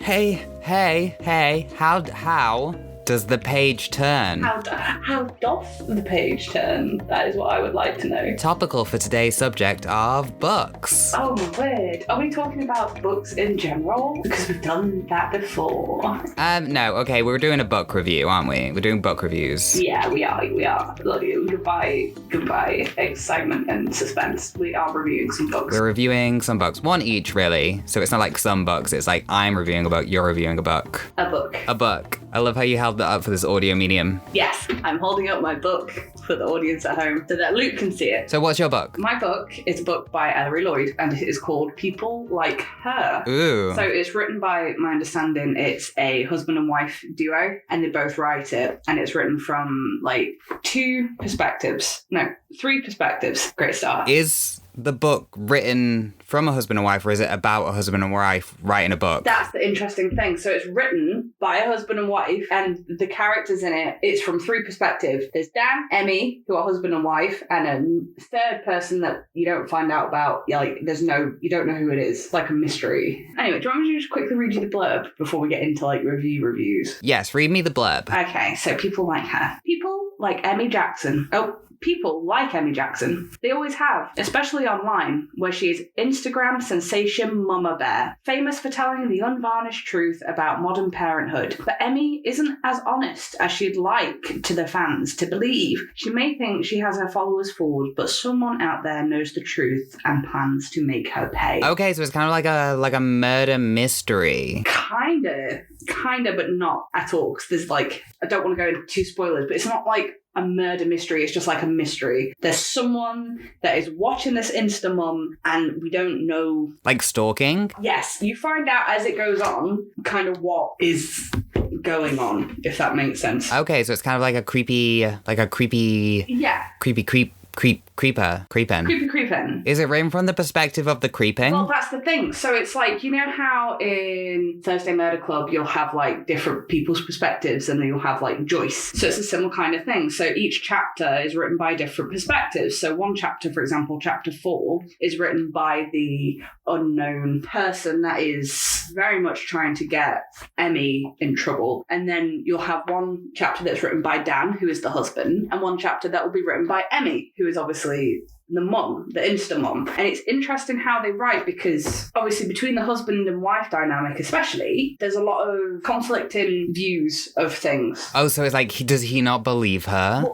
Hey, how does the page turn? How doth the page turn? That is what I would like to know. Topical for today's subject of books. Oh my word. Are we talking about books in general? Because we've done that before. No, okay, we're doing a book review, aren't we? We're doing book reviews. Yeah, we are. Goodbye, excitement and suspense. We are reviewing some books. We're reviewing some books, one each really. So it's not like some books, it's like I'm reviewing a book, you're reviewing a book. A book. I love how you held that up for this audio medium. Yes, I'm holding up my book for the audience at home so that Luke can see it. So what's your book? My book is a book by Ellery Lloyd and it is called People Like Her. Ooh. So it's written by, my understanding, it's a husband and wife duo and they both write it, and it's written from like three perspectives. Great start. Is the book written from a husband and wife, or is it about a husband and wife writing a book? That's the interesting thing. So it's written by a husband and wife, and the characters in it's from three perspectives. There's Dan, Emmy, who are husband and wife, and a third person that you don't find out about. You don't know who it is. It's like a mystery. Anyway, do you want me to just quickly read you the blurb before we get into like reviews? Yes, read me the blurb. Okay, so people like her. People like Emmy Jackson. People like Emmy Jackson. They always have, especially online, where she is Instagram sensation Mama Bear, famous for telling the unvarnished truth about modern parenthood. But Emmy isn't as honest as she'd like to the fans to believe. She may think she has her followers fooled, but someone out there knows the truth and plans to make her pay. Okay, so it's kind of like a murder mystery. Kinda, but not at all. Because there's I don't want to go into too spoilers, but it's not like a murder mystery. It's just like a mystery. There's someone that is watching this Insta mum and we don't know. Like stalking? Yes. You find out as it goes on kind of what is going on, if that makes sense. Okay, so it's kind of like a creepy. Yeah. Creeping. Creeping. Is it written from the perspective of the creeping? Well, that's the thing. So it's like, you know how in Thursday Murder Club you'll have like different people's perspectives and then you'll have like Joyce. So it's a similar kind of thing. So each chapter is written by different perspectives. So one chapter, for example, chapter 4, is written by the unknown person that is very much trying to get Emmy in trouble. And then you'll have one chapter that's written by Dan, who is the husband, and one chapter that will be written by Emmy, who is obviously the mum, the Insta mum. And it's interesting how they write, because obviously between the husband and wife dynamic especially, there's a lot of conflicting views of things. Oh, so it's like, does he not believe her?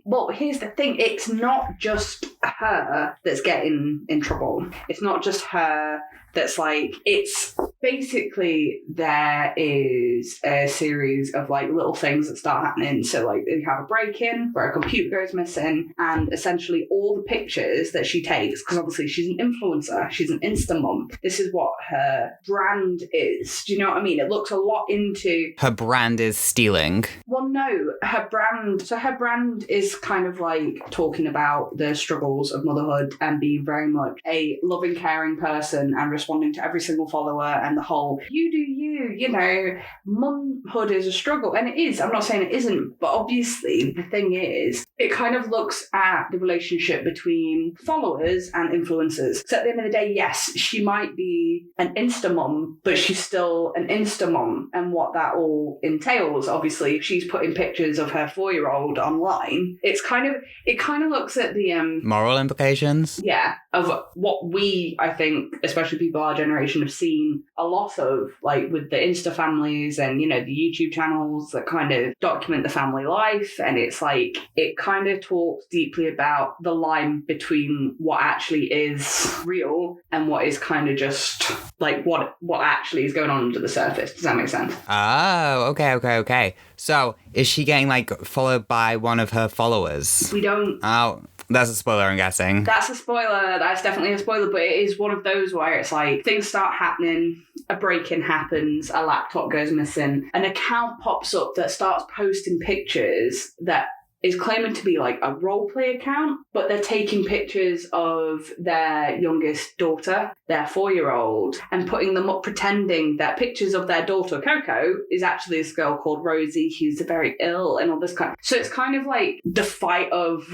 Well, here's the thing. It's not just her that's getting in trouble. It's not just her that's like, it's basically there is a series of like little things that start happening. So like you have a break-in where a computer goes missing, and essentially all the pictures that she takes, because obviously she's an influencer, she's an Insta mum, this is what her brand is. Do you know what I mean? It looks a lot into... Her brand is stealing. Well, no, her brand is kind of like talking about the struggles of motherhood and being very much a loving, caring person and responding to every single follower, and the whole you do you know, mumhood is a struggle. And it is. I'm not saying it isn't, but obviously the thing is, it kind of looks at the relationship between followers and influencers. So at the end of the day, yes, she might be an Insta mum, but she's still an Insta mum, and what that all entails. Obviously, if she's putting pictures of her 4-year-old online, it kind of looks at the moral implications. Yeah, of what we, I think, especially people our generation, have seen a lot of, like with the Insta families and, you know, the YouTube channels that kind of document the family life. And it's like, it kind of talks deeply about the line between what actually is real and what is kind of just like what actually is going on under the surface. Does that make sense? Oh, okay. So is she getting like followed by one of her followers? We don't. Oh, that's a spoiler, I'm guessing. That's a spoiler. That's definitely a spoiler, but it is one of those where it's like things start happening, a break-in happens, a laptop goes missing, an account pops up that starts posting pictures that is claiming to be like a role play account, but they're taking pictures of their youngest daughter, their 4-year-old, and putting them up pretending that pictures of their daughter, Coco, is actually this girl called Rosie who's very ill and all this kind of... So it's kind of like the fight of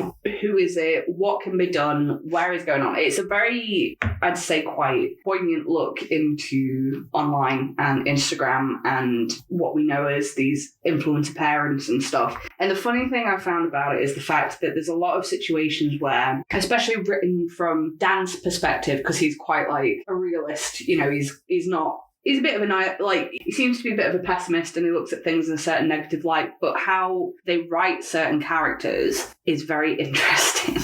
who is it, what can be done, where is going on. It's a very I'd say, quite poignant look into online and Instagram and what we know as these influencer parents and stuff. And the funny thing I found about it is the fact that there's a lot of situations where, especially written from Dan's perspective, because he's quite like a realist, you know, he's a bit of he seems to be a bit of a pessimist and he looks at things in a certain negative light, but how they write certain characters is very interesting.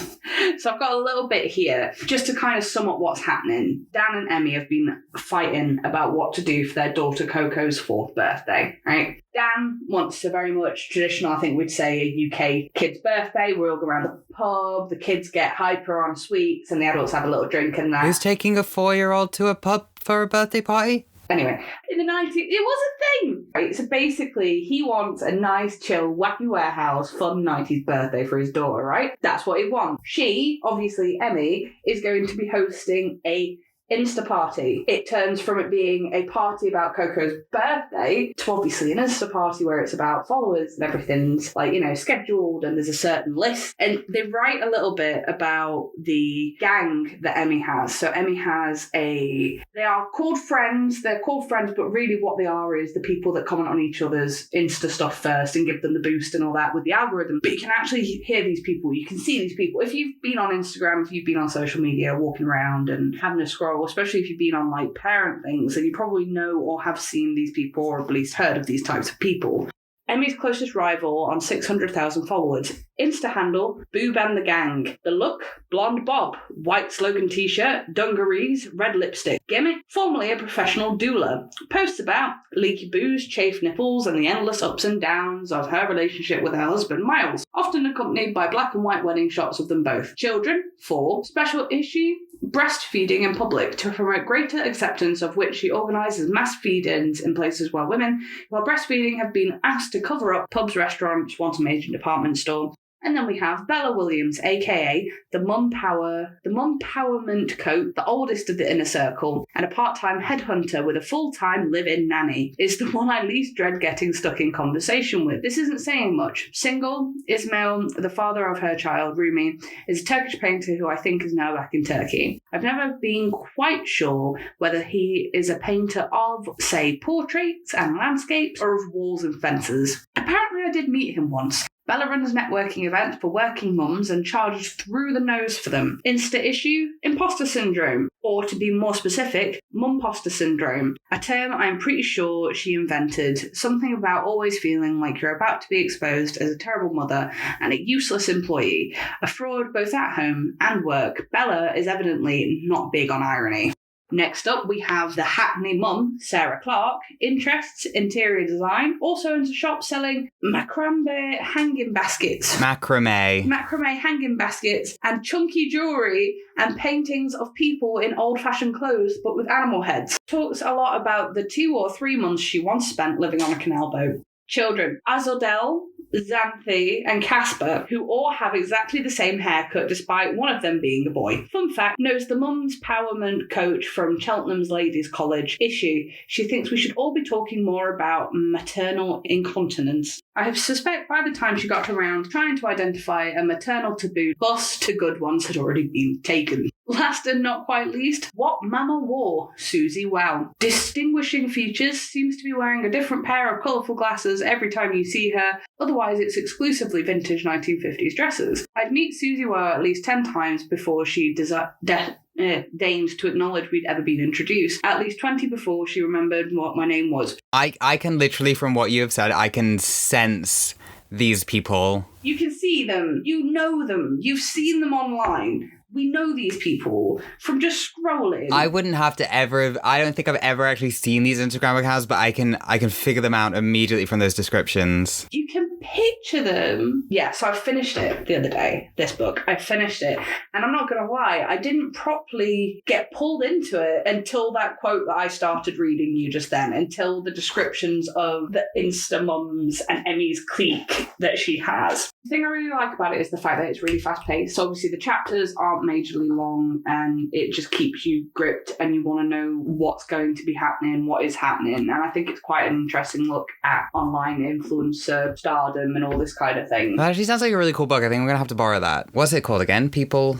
So I've got a little bit here just to kind of sum up what's happening. Dan and Emmy have been fighting about what to do for their daughter Coco's 4th birthday, right? Dan wants a very much traditional, I think we'd say, a UK kid's birthday. We all go around the pub, the kids get hyper on sweets and the adults have a little drink and that. Who's taking a 4-year-old to a pub for a birthday party? Anyway, in the 90s, it was a thing, right? So basically, he wants a nice, chill, wacky warehouse, fun 90s birthday for his daughter, right? That's what he wants. She, obviously Emmy, is going to be hosting a Insta party. It turns from it being a party about Coco's birthday to obviously an Insta party where it's about followers and everything's like, you know, scheduled and there's a certain list. And they write a little bit about the gang that Emmy has. So Emmy has they are called friends, but really what they are is the people that comment on each other's Insta stuff first and give them the boost and all that with the algorithm. But you can actually hear these people, you can see these people. If you've been on Instagram, if you've been on social media, walking around and having a scroll, especially if you've been on like parent things, then you probably know or have seen these people or at least heard of these types of people. Emmy's closest rival on 600,000 followers. Insta handle, Boob and the Gang. The look, blonde bob, white slogan t-shirt, dungarees, red lipstick. Gimmick, formerly a professional doula. Posts about leaky booze, chafed nipples, and the endless ups and downs of her relationship with her husband, Miles, often accompanied by black and white wedding shots of them both. Children, 4. Special issue, breastfeeding in public to promote greater acceptance of which she organises mass feed-ins in places where women, while breastfeeding, have been asked to cover up pubs, restaurants, once a major department store. And then we have Bella Williams, aka the Mum Powerment Coach, the oldest of the inner circle, and a part-time headhunter with a full-time live-in nanny, is the one I least dread getting stuck in conversation with. This isn't saying much. Single, Ismail, the father of her child, Rumi, is a Turkish painter who I think is now back in Turkey. I've never been quite sure whether he is a painter of, say, portraits and landscapes or of walls and fences. Apparently I did meet him once. Bella runs networking events for working mums and charges through the nose for them. Insta issue, imposter syndrome, or to be more specific, mumposter syndrome, a term I'm pretty sure she invented, something about always feeling like you're about to be exposed as a terrible mother and a useless employee, a fraud both at home and work. Bella is evidently not big on irony. Next up, we have the Hackney mum, Sarah Clark, interests, interior design, also into shop selling macrame hanging baskets. Macrame Hanging baskets and chunky jewellery and paintings of people in old-fashioned clothes but with animal heads. Talks a lot about the 2 or 3 months she once spent living on a canal boat. Children, Azodel, Xanthi, and Casper, who all have exactly the same haircut despite one of them being a boy. Fun fact, knows the Mum's Powerment Coach from Cheltenham's Ladies College issue. She thinks we should all be talking more about maternal incontinence. I suspect by the time she got around trying to identify a maternal taboo, bus to good ones had already been taken. Last and not quite least, what Mama wore, Susie Wow. Distinguishing features, seems to be wearing a different pair of colourful glasses every time you see her, otherwise it's exclusively vintage 1950s dresses. I'd meet Susie Wow at least 10 times before she deigned to acknowledge we'd ever been introduced, at least 20 before she remembered what my name was. I can literally, from what you have said, I can sense these people. You can see them, you know them, you've seen them online. We know these people from just scrolling. I wouldn't have to ever. I don't think I've ever actually seen these Instagram accounts, but I can figure them out immediately from those descriptions. You can picture them. Yeah, so I finished it the other day, this book. I finished it. And I'm not going to lie, I didn't properly get pulled into it until that quote that I started reading you just then, until the descriptions of the Insta mums and Emmy's clique that she has. The thing I really like about it is the fact that it's really fast-paced. So obviously the chapters aren't majorly long and it just keeps you gripped and you want to know what's going to be happening, what is happening. And I think it's quite an interesting look at online influencer stardom and all this kind of thing. That actually sounds like a really cool book. I think I'm going to have to borrow that. What's it called again? People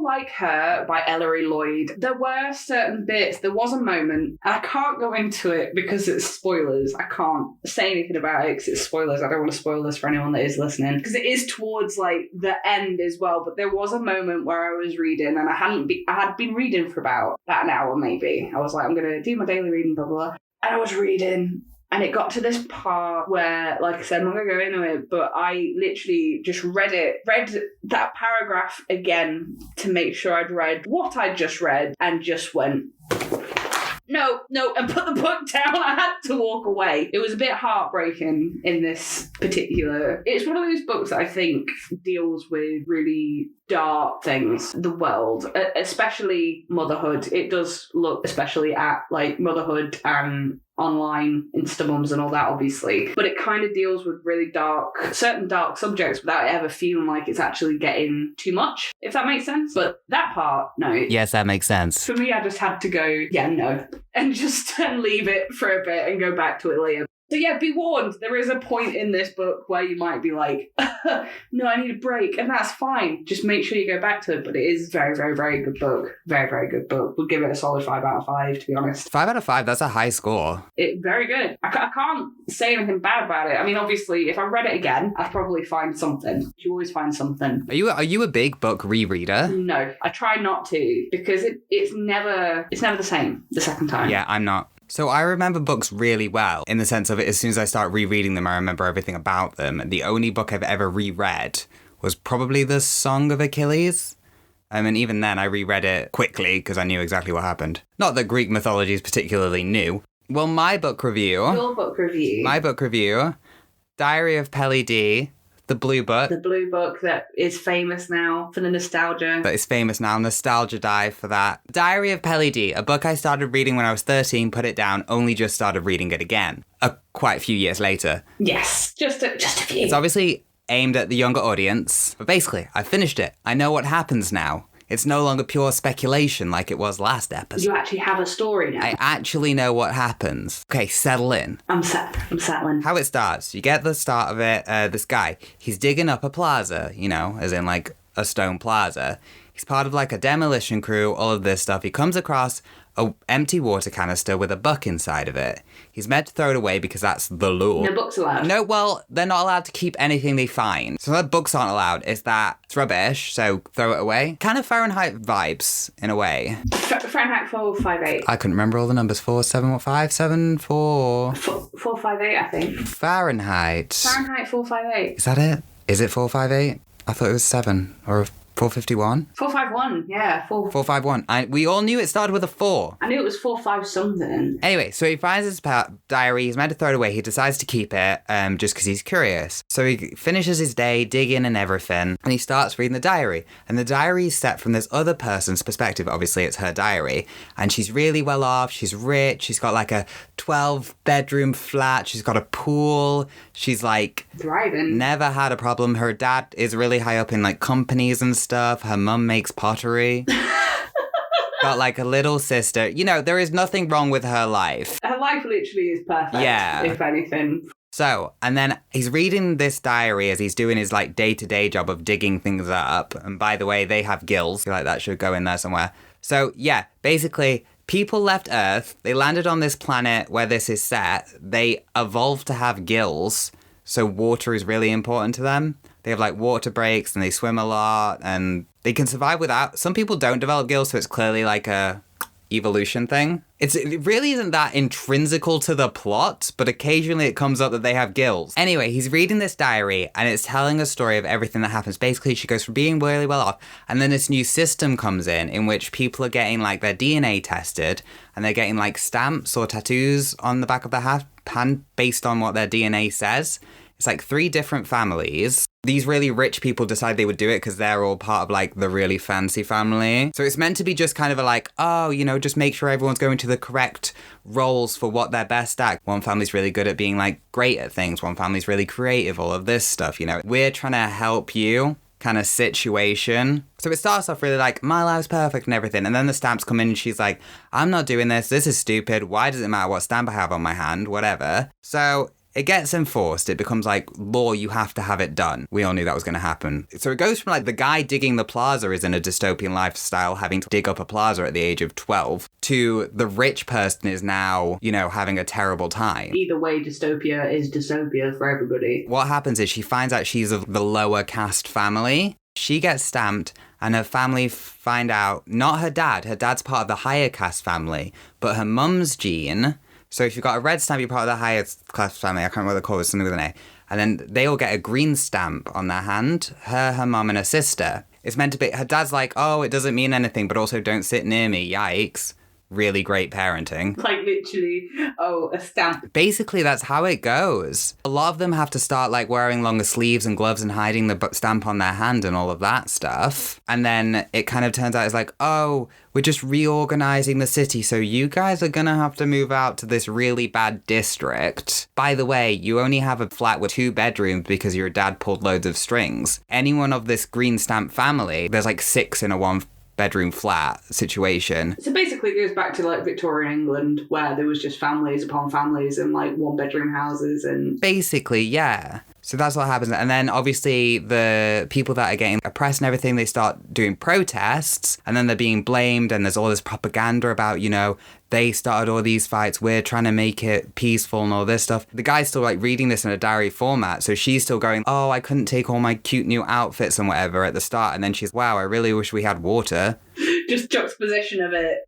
Like Her by Ellery Lloyd. There were certain bits, there was a moment, and I can't go into it because it's spoilers. I can't say anything about it because it's spoilers. I don't want to spoil this for anyone that is listening, because it is towards like the end as well. But there was a moment where I was reading, and I had been reading for about an hour maybe. I was like, I'm going to do my daily reading, blah, blah, blah. And I was reading, and it got to this part where, like I said, I'm not going to go into it, but I literally just read that paragraph again to make sure I'd read what I'd just read, and just went, no, and put the book down. I had to walk away. It was a bit heartbreaking in this particular. It's one of those books that I think deals with really dark things, the world, especially motherhood. It does look especially at like motherhood and online Insta mums and all that, obviously, but it kind of deals with really certain dark subjects without ever feeling like it's actually getting too much, if that makes sense. But that part, no. Yes, that makes sense. For me, I just had to go, yeah, no, and just leave it for a bit and go back to it later. So yeah, be warned, there is a point in this book where you might be like, no, I need a break, and that's fine. Just make sure you go back to it, but it is a very, very, very good book. Very, very good book. We'll give it a solid 5 out of 5, to be honest. 5 out of 5, that's a high score. Very good. I can't say anything bad about it. I mean, obviously, if I read it again, I'd probably find something. You always find something. Are you a big book rereader? No, I try not to, because it's never the same the second time. Yeah, I'm not. So I remember books really well, in the sense of it, as soon as I start rereading them, I remember everything about them. The only book I've ever reread was probably The Song of Achilles. And even then, I reread it quickly because I knew exactly what happened. Not that Greek mythology is particularly new. Well, my book review... Your book review. My book review, Diary of Pelly D, the blue book. The blue book that is famous now for the nostalgia. That is famous now. Nostalgia dive for that. Diary of Pelly D, a book I started reading when I was 13, put it down, only just started reading it again. Quite a few years later. Yes, just a few. It's obviously aimed at the younger audience, but basically, I finished it. I know what happens now. It's no longer pure speculation like it was last episode. You actually have a story now. I actually know what happens. Okay, settle in. I'm settling. How it starts. You get the start of it, this guy, he's digging up a plaza, as in like a stone plaza. He's part of like a demolition crew, all of this stuff. He comes across a empty water canister with a buck inside of it. He's meant to throw it away because that's the law. No books allowed. No, well, they're not allowed to keep anything they find. So that books aren't allowed. It's that it's rubbish, so throw it away. Kind of Fahrenheit vibes, in a way. Fahrenheit 458. I couldn't remember all the numbers. 458, I think. Fahrenheit 458. Is that it? Is it 458? I thought it was 7 or 451? 451, yeah. 451. We all knew it started with a 4. I knew it was 45 something. Anyway, so he finds his diary. He's meant to throw it away. He decides to keep it just because he's curious. So he finishes his day, digging and everything, and he starts reading the diary. And the diary is set from this other person's perspective. Obviously, it's her diary. And she's really well off. She's rich. She's got like a 12-bedroom flat. She's got a pool. She's like... thriving. Never had a problem. Her dad is really high up in like companies and stuff. Her mum makes pottery. Got like a little sister. There is nothing wrong with her life. Her life literally is perfect, if anything. So, and then he's reading this diary as he's doing his like day-to-day job of digging things up. And by the way, they have gills. I feel like that should go in there somewhere. So yeah, basically, people left Earth. They landed on this planet where this is set. They evolved to have gills. So water is really important to them. They have like water breaks and they swim a lot and they can survive without. Some people don't develop gills, so it's clearly like a evolution thing. It really isn't that intrinsical to the plot, but occasionally it comes up that they have gills. Anyway, he's reading this diary and it's telling a story of everything that happens. Basically, she goes from being really well off and then this new system comes in which people are getting like their DNA tested and they're getting like stamps or tattoos on the back of their hand based on what their DNA says. It's like 3 different families. These really rich people decide they would do it because they're all part of like the really fancy family. So it's meant to be just kind of just make sure everyone's going to the correct roles for what they're best at. One family's really good at being like great at things. One family's really creative, all of this stuff, We're trying to help you kind of situation. So it starts off really like, my life's perfect and everything. And then the stamps come in and she's like, I'm not doing this. This is stupid. Why does it matter what stamp I have on my hand? Whatever. So it gets enforced. It becomes like law, you have to have it done. We all knew that was going to happen. So it goes from like the guy digging the plaza is in a dystopian lifestyle, having to dig up a plaza at the age of 12, to the rich person is now, you know, having a terrible time. Either way, dystopia is dystopia for everybody. What happens is she finds out she's of the lower caste family. She gets stamped, and her family find out, not her dad's part of the higher caste family, but her mum's gene. So if you've got a red stamp, you're part of the higher class family. I can't remember what they're called, it's something with an A. And then they all get a green stamp on their hand, her mum, and her sister. It's meant to be, her dad's like, oh, it doesn't mean anything, but also don't sit near me, yikes. Really great parenting. Like literally, a stamp. Basically, that's how it goes. A lot of them have to start like wearing longer sleeves and gloves and hiding the stamp on their hand and all of that stuff. And then it kind of turns out it's like, oh, we're just reorganizing the city, so you guys are gonna have to move out to this really bad district. By the way, you only have a flat with 2 bedrooms because your dad pulled loads of strings. Anyone of this green stamp family, there's like 6 in a 1-bedroom flat situation. So basically it goes back to like Victorian England, where there was just families upon families and like 1-bedroom houses and... Basically, yeah. So that's what happens. And then obviously the people that are getting oppressed and everything, they start doing protests, and then they're being blamed, and there's all this propaganda about, you know, they started all these fights, we're trying to make it peaceful and all this stuff. The guy's still like reading this in a diary format, so she's still going, oh, I couldn't take all my cute new outfits and whatever at the start, and then she's, wow, I really wish we had water. Just juxtaposition of it.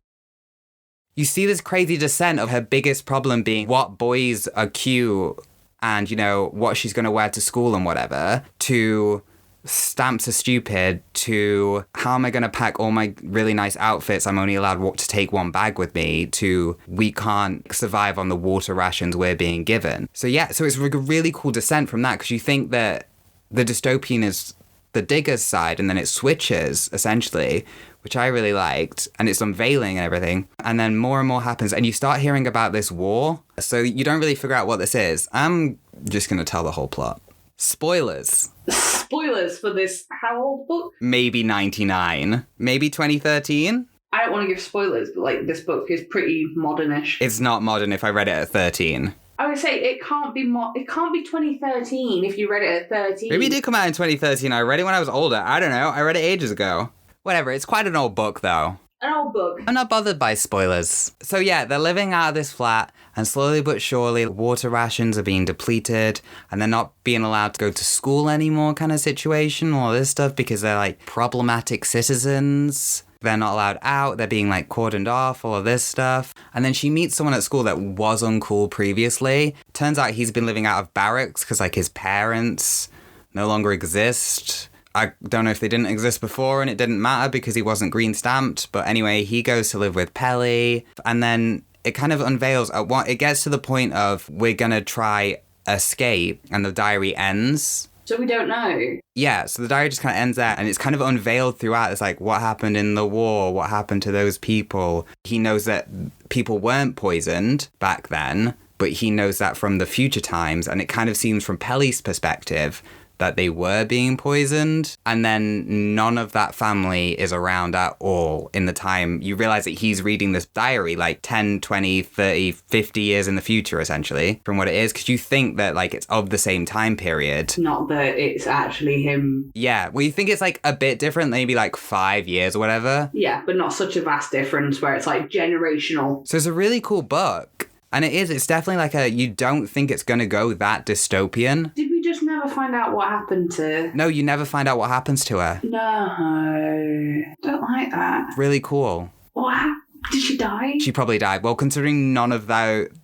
You see this crazy descent of her biggest problem being what boys are cute and, you know, what she's going to wear to school and whatever, to stamps are stupid, to how am I going to pack all my really nice outfits, I'm only allowed to take 1 bag with me, to we can't survive on the water rations we're being given. So yeah, so it's a really cool descent from that, because you think that the dystopian is the digger's side, and then it switches, essentially, which I really liked, and it's unveiling and everything, and then more and more happens, and you start hearing about this war, so you don't really figure out what this is. I'm just going to tell the whole plot. Spoilers. Spoilers for this how old book? Maybe 99. Maybe 2013? I don't want to give spoilers, but like this book is pretty modernish. It's not modern if I read it at 13. I would say it can't be 2013 if you read it at 13. Maybe it did come out in 2013. I read it when I was older. I don't know. I read it ages ago. Whatever. It's quite an old book, though. An old book. I'm not bothered by spoilers. So yeah, they're living out of this flat, and slowly but surely, water rations are being depleted, and they're not being allowed to go to school anymore kind of situation, all this stuff, because they're like problematic citizens. They're not allowed out, they're being like cordoned off, all of this stuff. And then she meets someone at school that was uncool previously. Turns out he's been living out of barracks because like his parents no longer exist. I don't know if they didn't exist before and it didn't matter because he wasn't green stamped. But anyway, he goes to live with Pelly. And then it kind of unveils, it gets to the point of we're going to try escape, and the diary ends. So we don't know. Yeah, so the diary just kind of ends there, and it's kind of unveiled throughout. It's like, what happened in the war? What happened to those people? He knows that people weren't poisoned back then, but he knows that from the future times, and it kind of seems from Pelly's perspective that they were being poisoned, and then none of that family is around at all in the time. You realize that he's reading this diary like 10, 20, 30, 50 years in the future, essentially, from what it is, because you think that like it's of the same time period. Not that it's actually him. Yeah, well, you think it's like a bit different, maybe like 5 years or whatever. Yeah, but not such a vast difference where it's like generational. So it's a really cool book. And it's definitely like you don't think it's going to go that dystopian. Did we just never find out what happened to... No, you never find out what happens to her. No, don't like that. Really cool. What happened? Did she die? She probably died. Well, considering none of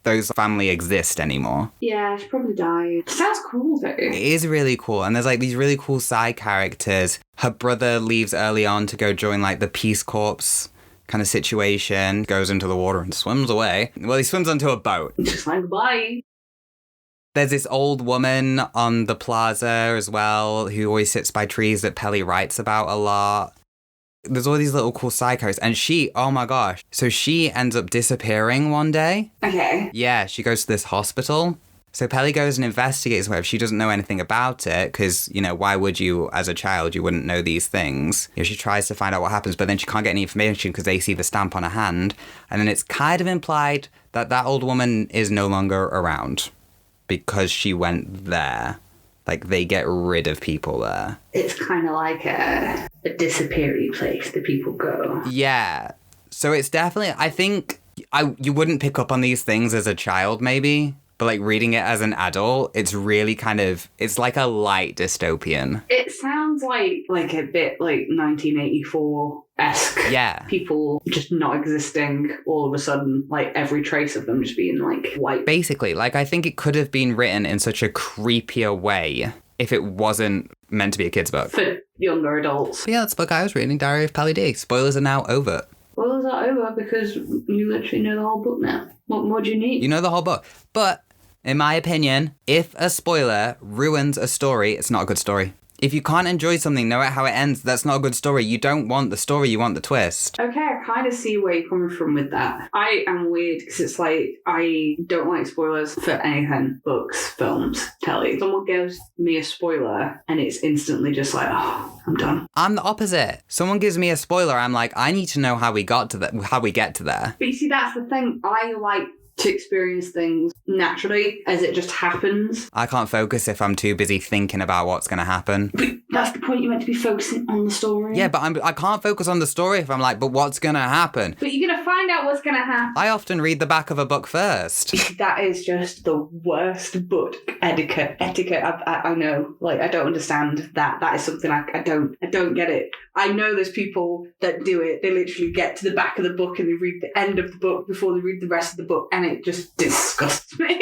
those family exist anymore. Yeah, she probably died. Sounds cool, though. It is really cool. And there's like these really cool side characters. Her brother leaves early on to go join like the Peace Corps kind of situation, goes into the water and swims away. Well, he swims onto a boat. Just like, bye. There's this old woman on the plaza as well who always sits by trees that Pelly writes about a lot. There's all these little cool side characters. And she, oh my gosh. So she ends up disappearing one day. Okay. Yeah, she goes to this hospital. So Pelly goes and investigates where she doesn't know anything about it because, you know, why would you, as a child, you wouldn't know these things. You know, she tries to find out what happens, but then she can't get any information because they see the stamp on her hand. And then it's kind of implied that that old woman is no longer around. because she went there. Like, they get rid of people there. It's kind of like a disappearing place that people go. Yeah. So it's definitely, I think you wouldn't pick up on these things as a child, maybe. But, like, reading it as an adult, it's really kind of, it's like a light dystopian. It sounds like a bit like 1984-esque. Yeah. People just not existing all of a sudden, like every trace of them just being like white. Basically, like, I think it could have been written in such a creepier way if it wasn't meant to be a kid's book. For younger adults. But yeah, that's the book I was reading, Diary of Pelly D. Spoilers are now over. Spoilers are over because you literally know the whole book now. What more do you need? You know the whole book. But, in my opinion, if a spoiler ruins a story, it's not a good story. If you can't enjoy something, know how it ends, that's not a good story. You don't want the story, you want the twist. Okay, I kind of see where you're coming from with that. I am weird because it's like, I don't like spoilers for anything. Books, films, telly. Someone gives me a spoiler and it's instantly just like, oh, I'm done. I'm the opposite. Someone gives me a spoiler, I'm like, I need to know how we get to there. But you see, that's the thing. I like to experience things naturally as it just happens. I can't focus if I'm too busy thinking about what's going to happen. But that's the point, you're meant to be focusing on the story. Yeah, but I can't focus on the story if I'm like, but what's going to happen? But you're going to find out what's going to happen. I often read the back of a book first. That is just the worst book etiquette. I know. Like, I don't understand that. That is something I don't get it. I know there's people that do it. They literally get to the back of the book and they read the end of the book before they read the rest of the book, and it just disgusts me.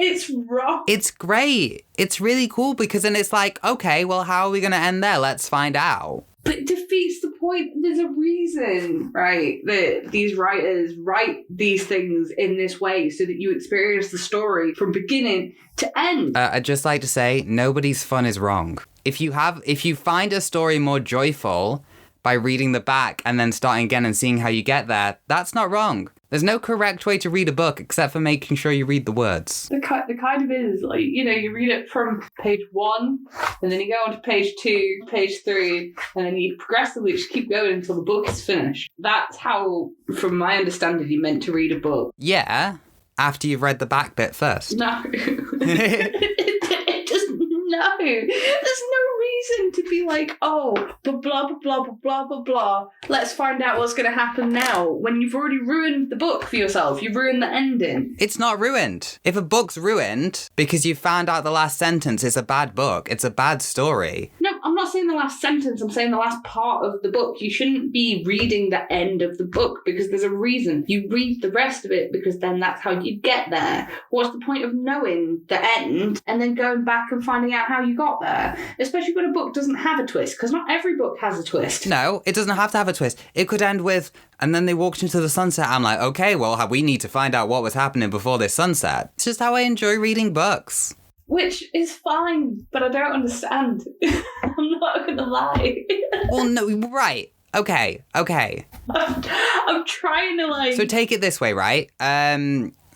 It's wrong. It's great. It's really cool because then it's like, okay, well, how are we going to end there? Let's find out. But it defeats the point. There's a reason, right, that these writers write these things in this way so that you experience the story from beginning to end. I'd just like to say, nobody's fun is wrong. If you find a story more joyful by reading the back and then starting again and seeing how you get there, that's not wrong. There's no correct way to read a book except for making sure you read the words. The kind of is, like, you know, you read it from page 1, and then you go on to page 2, page 3, and then you progressively just keep going until the book is finished. That's how, from my understanding, you're meant to read a book. Yeah, after you've read the back bit first. No. It just, no. There's no reason to be like, oh, blah, blah, blah, blah, blah, blah, blah. Let's find out what's going to happen now. When you've already ruined the book for yourself. You've ruined the ending. It's not ruined. If a book's ruined because you found out the last sentence, it's a bad book. It's a bad story. No, I'm not saying the last sentence. I'm saying the last part of the book. You shouldn't be reading the end of the book because there's a reason. You read the rest of it because then that's how you get there. What's the point of knowing the end and then going back and finding out how you got there? Especially when a book doesn't have a twist, because not every book has a twist. No, it doesn't have to have a twist. It could end with, and then they walked into the sunset. I'm like, okay, well, we need to find out what was happening before this sunset. It's just how I enjoy reading books. Which is fine, but I don't understand. I'm not going to lie. Well, no, right. Okay. I'm trying to, like... So take it this way, right?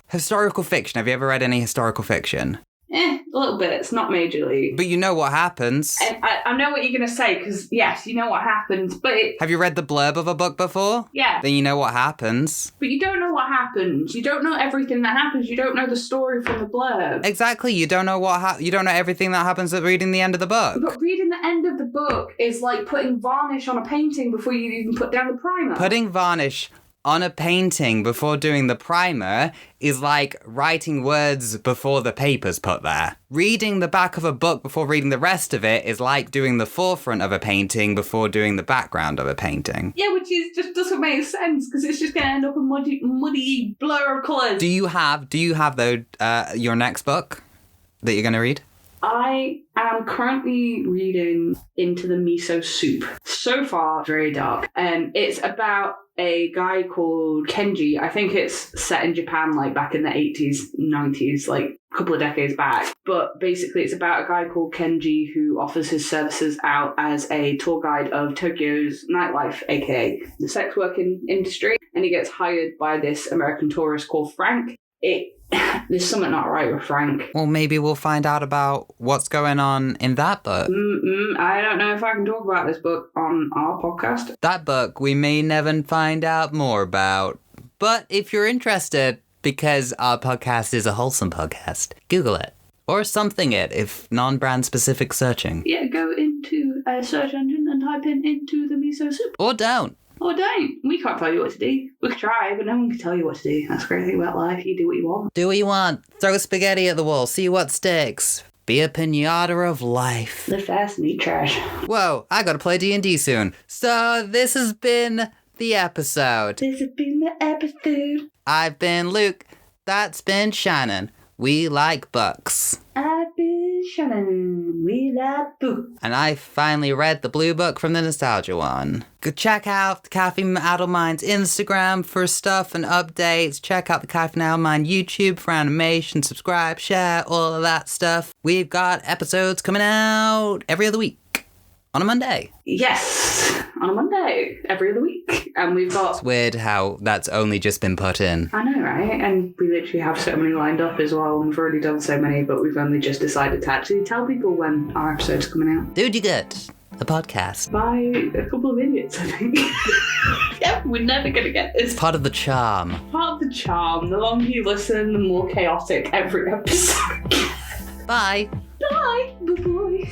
Historical fiction. Have you ever read any historical fiction? A little bit. It's not majorly. But you know what happens. I know what you're going to say, because, yes, you know what happens, but Have you read the blurb of a book before? Yeah. Then you know what happens. But you don't know what happens. You don't know everything that happens. You don't know the story from the blurb. Exactly. You don't know you don't know everything that happens at reading the end of the book. But reading the end of the book is like putting varnish on a painting before you even put down the primer. Putting varnish on a painting before doing the primer is like writing words before the paper's put there. Reading the back of a book before reading the rest of it is like doing the forefront of a painting before doing the background of a painting. Yeah, which is just doesn't make sense because it's just going to end up a muddy blur of colours. Do you have though your next book that you're going to read? I am currently reading Into the Miso Soup. So far, very dark. It's about a guy called Kenji. I think it's set in Japan, like back in the 80s, 90s, like a couple of decades back. But basically, it's about a guy called Kenji who offers his services out as a tour guide of Tokyo's nightlife, aka the sex working industry. And he gets hired by this American tourist called Frank. There's something not right with Frank. Well, maybe we'll find out about what's going on in that book. I don't know if I can talk about this book on our podcast. That book we may never find out more about. But if you're interested, because our podcast is a wholesome podcast. Google it. Or something it, if non-brand specific searching. Yeah, go into a search engine and type into the miso soup. Or don't. Or don't. We can't tell you what to do. We could try, but no one can tell you what to do. That's the great thing about life. You do what you want. Do what you want. Throw spaghetti at the wall. See what sticks. Be a piñata of life. Live fast and eat trash. Whoa, I gotta play D&D soon. So this has been the episode. This has been the episode. I've been Luke. That's been Shannon. We like books. I've been Shannon. We like books. And I finally read the blue book from the Nostalgia one. Go check out the Caffeine Adult Mind's Instagram for stuff and updates. Check out the Caffeine Adult Mind YouTube for animation. Subscribe, share, all of that stuff. We've got episodes coming out every other week. On a Monday. Yes, on a Monday, every other week. And we've got... It's weird how that's only just been put in. I know, right? And we literally have so many lined up as well. And we've already done so many, but we've only just decided to actually tell people when our episode's coming out. Dude, you good. A podcast. By a couple of idiots, I think. Yep, we're never going to get this. Part of the charm. Part of the charm. The longer you listen, the more chaotic every episode. Bye. Bye. Bye-bye.